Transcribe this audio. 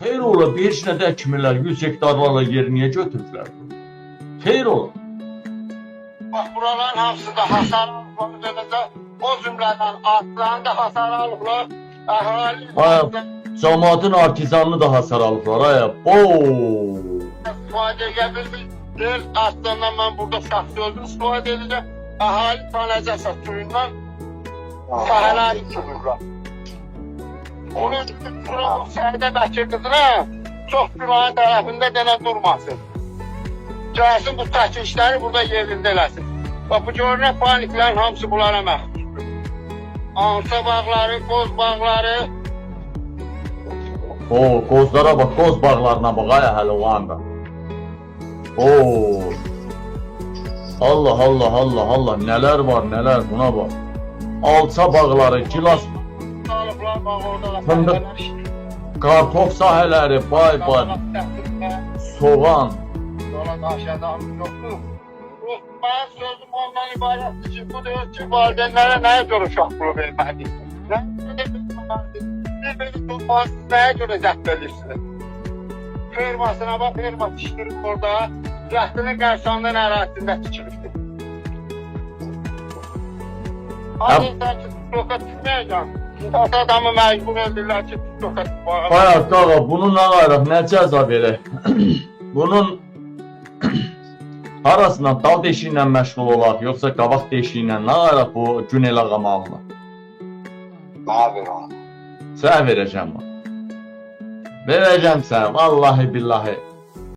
Xeyr ola, bir işinə də əkmirlər, 100 hektarlarla yeri niyə götürürlər? Xeyr ola. Bax, buraların hamısı da hasar alıblar, o cümlədən artlarını da hasar alıblar, əhali Cəmaatın artizanını da hasar alıblar, aya. istifadə edə bilmir, artlarından mən burada şəxsi özüm istifadə edəcəm, əhali kanalizasiya suyundan sahələr içirirlər. Onun üçün Səidə Bəkir qızına çox günahın tərəfində denə durmasın. Gəlsin bu təki işləri burada yerində eləsin. Bax, bu görünən paniklərin hamısı bunlara məxsusdur. Ansa bağları, qoz bağları. Qozlara bax, qoz bağlarına bax, aya hələ o anda. Allah, nələr var, nələr, buna bax. Alça bağları, gilas, fındıq, kartof sahələri, bay, soğan. Yola daşıyanlarımız yoxdur. Mənim sözüm ondan ibarətdir ki, bu deyir ki, valideynlərə nəyə görə uşaq pulu vermədik? Bir belə tutmasınız, nəyə görə zəhv edirsiniz? Firmasına bax, firma tikdirib orada, rəhdinin qarşısından ərazisində tikilibdir. Hadi insan ki, TikTok'a tutmayacaq. Adamı məcbur edirlər ki, TikTok'a tutmayacaq. Bayaq, qaqa, bunu nə qayraq, nə cəza verək? Bunun arasından dal deşiyi ilə məşğul olaq, yoxsa qabaq deşiyi ilə nə qayraq bu gün elə qamağına? Mənə ver onu. Sənə verəcəm onu. Verəcəm sənə, vallahi billahi.